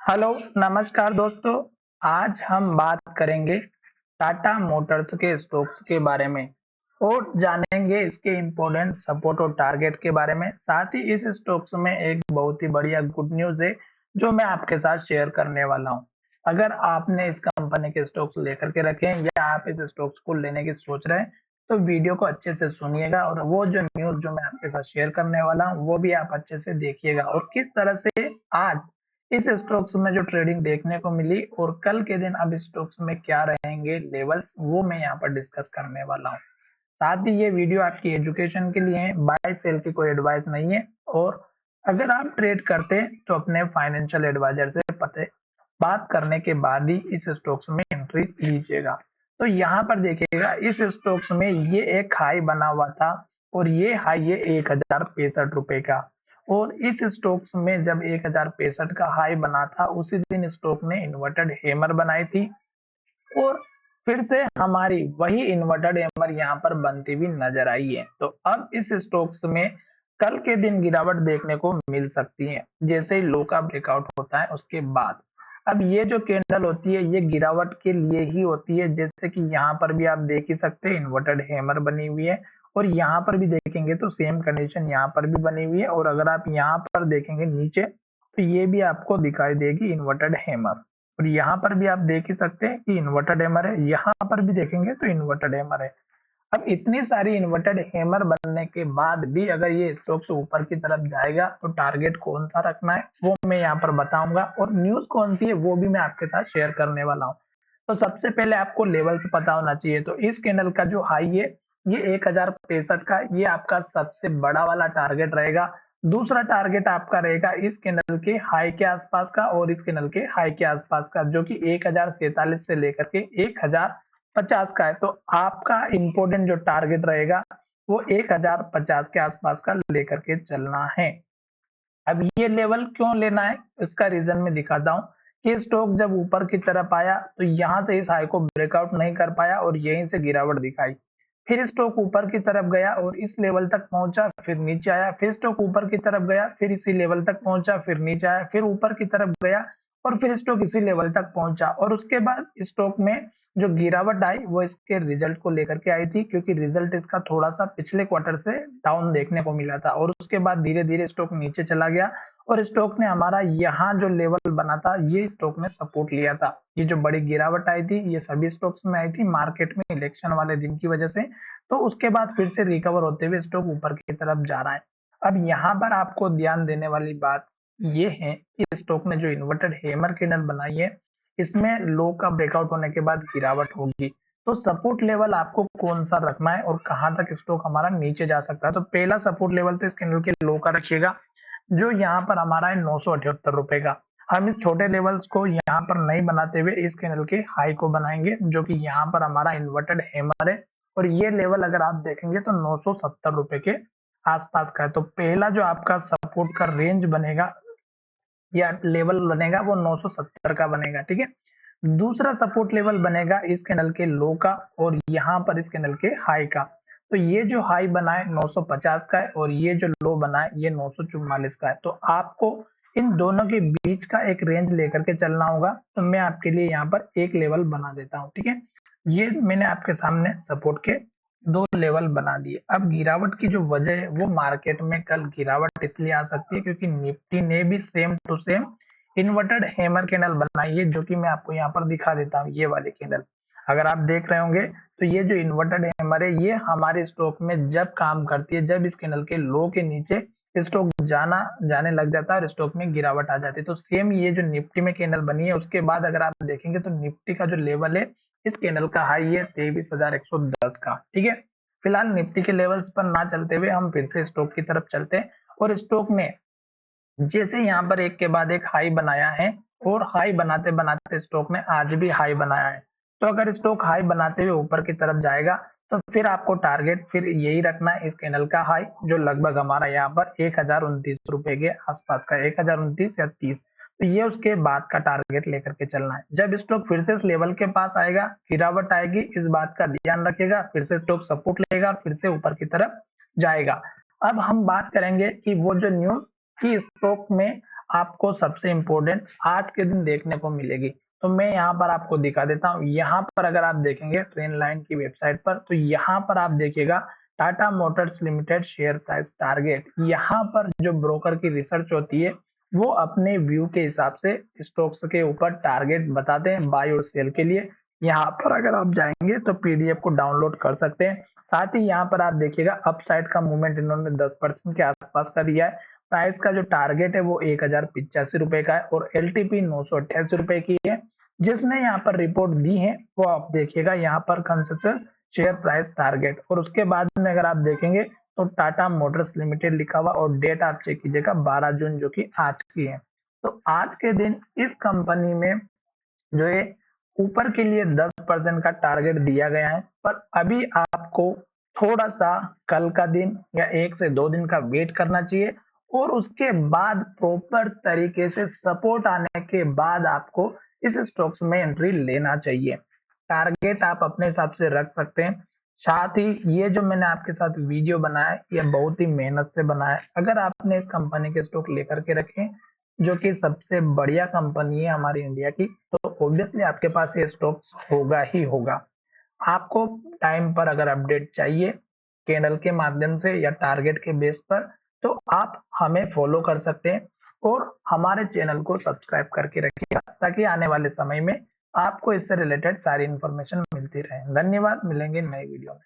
Hello, नमस्कार दोस्तों। आज हम बात करेंगे टाटा मोटर्स के स्टॉक्स के बारे में और जानेंगे इसके इम्पोर्टेंट सपोर्ट और टारगेट के बारे में। साथ ही इस स्टॉक्स में एक बहुत ही बढ़िया गुड न्यूज़ है जो मैं आपके साथ शेयर करने वाला हूं। अगर आपने इस कंपनी के स्टॉक्स लेकर के रखे हैं या आप इस स्टॉक्स को लेने की सोच रहे हैं तो वीडियो को अच्छे से सुनिएगा और वो जो न्यूज़ जो मैं आपके साथ शेयर करने वाला हूँ वो भी आप अच्छे से देखिएगा और किस तरह से आज इस स्टॉक्स में जो ट्रेडिंग देखने को मिली और कल के दिन अब स्टॉक्स में क्या रहेंगे लेवल्स वो मैं यहाँ पर डिस्कस करने वाला हूँ। साथ ही ये वीडियो आपकी एजुकेशन के लिए है, बाय सेल की कोई एडवाइस नहीं है। और अगर आप ट्रेड करते हैं तो अपने फाइनेंशियल एडवाइजर से पते बात करने के बाद ही इस स्टॉक्स में एंट्री लीजिएगा। तो यहाँ पर देखिएगा इस स्टॉक्स में ये एक हाई बना हुआ था और ये हाई है 1065 रुपए का। और इस स्टॉक्स में जब 1065 का हाई बना था उसी दिन स्टॉक ने इन्वर्टेड हैमर बनाई थी और फिर से हमारी वही इन्वर्टेड हैमर यहाँ पर बनती हुई नजर आई है। तो अब इस स्टॉक्स में कल के दिन गिरावट देखने को मिल सकती है जैसे ही लो का ब्रेकआउट होता है उसके बाद। अब ये जो कैंडल होती है ये गिरावट के लिए ही होती है, जैसे कि यहाँ पर भी आप देख ही सकते हैं इन्वर्टेड हैमर बनी हुई है और यहाँ पर भी देखेंगे तो सेम कंडीशन यहाँ पर भी बनी हुई है। और अगर आप यहाँ पर देखेंगे नीचे तो ये भी आपको दिखाई देगी इन्वर्टेड हैमर और यहाँ पर भी आप देख ही सकते हैं कि इन्वर्टेड हैमर है, यहाँ पर भी देखेंगे तो इन्वर्टेड हैमर है। अब इतनी सारी इन्वर्टेड हैमर बनने के बाद भी अगर ये स्टॉक्स ऊपर की तरफ जाएगा तो टारगेट कौन सा रखना है वो मैं यहाँ पर बताऊंगा और न्यूज कौन सी है वो भी मैं आपके साथ शेयर करने वाला हूँ। तो सबसे पहले आपको लेवल्स पता होना चाहिए। तो इस कैंडल का जो हाई है ये 1065 का, ये आपका सबसे बड़ा वाला टारगेट रहेगा। दूसरा टारगेट आपका रहेगा इस कैंडल के हाई के आसपास का और इस कैंडल के हाई के आसपास का जो कि 1047 से लेकर के 1050 का है। तो आपका इंपॉर्टेंट जो टारगेट रहेगा वो 1050 के आसपास का लेकर के चलना है। अब ये लेवल क्यों लेना है इसका रीजन मैं दिखाता हूँ कि स्टॉक जब ऊपर की तरफ आया तो यहाँ से इस हाई को ब्रेकआउट नहीं कर पाया और यहीं से गिरावट दिखाई। फिर स्टॉक ऊपर की तरफ गया और इस लेवल तक पहुंचा, फिर नीचे आया, फिर स्टॉक ऊपर की तरफ गया, फिर इसी लेवल तक पहुंचा, फिर नीचे आया, फिर ऊपर की तरफ गया और फिर स्टॉक इसी लेवल तक पहुंचा। और उसके बाद स्टॉक में जो गिरावट आई वो इसके रिजल्ट को लेकर के आई थी क्योंकि रिजल्ट इसका थोड़ा सा पिछले क्वार्टर से डाउन देखने को मिला था और उसके बाद धीरे धीरे स्टॉक नीचे चला गया और स्टॉक ने हमारा यहाँ जो लेवल बना था ये स्टॉक ने सपोर्ट लिया था। ये जो बड़ी गिरावट आई थी ये सभी स्टॉक्स में आई थी मार्केट में इलेक्शन वाले दिन की वजह से। तो उसके बाद फिर से रिकवर होते हुए स्टॉक ऊपर की तरफ जा रहा है। अब यहाँ पर आपको ध्यान देने वाली बात ये है कि स्टॉक ने जो इन्वर्टेड हैमर कैंडल बनाई है इसमें लो का ब्रेकआउट होने के बाद गिरावट होगी। तो सपोर्ट लेवल आपको कौन सा रखना है और कहां तक स्टॉक हमारा नीचे जा सकता है। तो पहला सपोर्ट लेवल तो इस कैंडल के लो का रखिएगा जो यहाँ पर हमारा है 978 रुपए का। हम इस छोटे लेवल्स को यहाँ पर नहीं बनाते हुए इस कैंडल के हाई को बनाएंगे जो कि यहाँ पर हमारा इन्वर्टेड हैमर है और ये लेवल अगर आप देखेंगे तो 970 रुपए के आसपास का है। तो पहला जो आपका सपोर्ट का रेंज बनेगा या लेवल बनेगा वो 970 का बनेगा, ठीक है। दूसरा सपोर्ट लेवल बनेगा इस कैंडल के लो का और यहाँ पर इस कैंडल के हाई का। तो ये जो हाई बना है 950 का है और ये जो लो बना है ये 944 का है। तो आपको इन दोनों के बीच का एक रेंज लेकर के चलना होगा। तो मैं आपके लिए यहाँ पर एक लेवल बना देता हूँ, ठीक है। ये मैंने आपके सामने सपोर्ट के दो लेवल बना दिए। अब गिरावट की जो वजह है वो मार्केट में कल गिरावट इसलिए आ सकती है क्योंकि निफ्टी ने भी same to same inverted hammer candle बनाई है जो कि मैं आपको यहाँ पर दिखा देता हूँ। ये वाली कैंडल अगर आप देख रहे होंगे तो ये जो इन्वर्टेड हैमर है ये हमारे स्टॉक में जब काम करती है जब इस कैंडल के लो के नीचे स्टॉक जाने लग जाता है और स्टॉक में गिरावट आ जाती है। तो सेम ये जो निफ्टी में कैंडल बनी है उसके बाद अगर आप देखेंगे तो निफ्टी का जो लेवल है इस कैंडल का हाई है 23,110 का, ठीक है। फिलहाल निफ्टी के लेवल्स पर ना चलते हुए हम फिर से स्टॉक की तरफ चलते हैं और स्टॉक ने जैसे यहाँ पर एक के बाद एक हाई बनाया है और हाई बनाते बनाते स्टॉक ने आज भी हाई बनाया है। तो अगर स्टॉक हाई बनाते हुए ऊपर की तरफ जाएगा तो फिर आपको टारगेट फिर यही रखना है इस कैंडल का हाई जो लगभग हमारा यहाँ पर 1029 रुपए के आसपास का 1029 या 30। तो ये उसके बाद का टारगेट लेकर के चलना है। जब स्टॉक फिर से इस लेवल के पास आएगा गिरावट आएगी इस बात का ध्यान रखिएगा, फिर से स्टॉक सपोर्ट लेगा और फिर से ऊपर की तरफ जाएगा। अब हम बात करेंगे कि वो जो न्यूज कि स्टॉक में आपको सबसे इम्पोर्टेंट आज के दिन देखने को मिलेगी। तो मैं यहाँ पर आपको दिखा देता हूँ। यहाँ पर अगर आप देखेंगे ट्रेन लाइन की वेबसाइट पर, तो यहाँ पर आप देखिएगा Tata Motors limited share price target. यहाँ पर जो ब्रोकर की रिसर्च होती है वो अपने व्यू के हिसाब से स्टॉक्स के ऊपर टारगेट बताते हैं बाय और सेल के लिए। यहाँ पर अगर आप जाएंगे तो पीडीएफ को डाउनलोड कर सकते हैं। साथ ही यहाँ पर आप देखिएगा अपसाइड का मूवमेंट इन्होंने 10% के आसपास का दिया है। प्राइस का जो टारगेट है वो 1085 रुपए का है और एलटीपी 988 रुपए की है। जिसने यहाँ पर रिपोर्ट दी है वो आप देखिएगा यहाँ पर कंसेशन शेयर प्राइस टारगेट, और उसके बाद में अगर आप देखेंगे तो टाटा मोटर्स लिमिटेड लिखा हुआ और डेट आप चेक कीजिएगा 12 जून जो कि आज की है। तो आज के दिन इस कंपनी में जो है ऊपर के लिए 10% का टारगेट दिया गया है, पर अभी आपको थोड़ा सा कल का दिन या 1 से 2 दिन का वेट करना चाहिए और उसके बाद प्रॉपर तरीके से सपोर्ट आने के बाद आपको इस स्टॉक्स में एंट्री लेना चाहिए। टारगेट आप अपने हिसाब से रख सकते हैं। साथ ही ये जो मैंने आपके साथ वीडियो बनाया है ये बहुत ही मेहनत से बनाया है। अगर आपने इस कंपनी के स्टॉक लेकर के रखे जो कि सबसे बढ़िया कंपनी है हमारी इंडिया की, तो ऑब्वियसली आपके पास ये स्टॉक्स होगा ही होगा। आपको टाइम पर अगर अपडेट चाहिए कैंडल के माध्यम से या टारगेट के बेस पर, तो आप हमें फॉलो कर सकते हैं और हमारे चैनल को सब्सक्राइब करके रखिएगा ताकि आने वाले समय में आपको इससे रिलेटेड सारी इन्फॉर्मेशन मिलती रहे। धन्यवाद, मिलेंगे नए वीडियो में।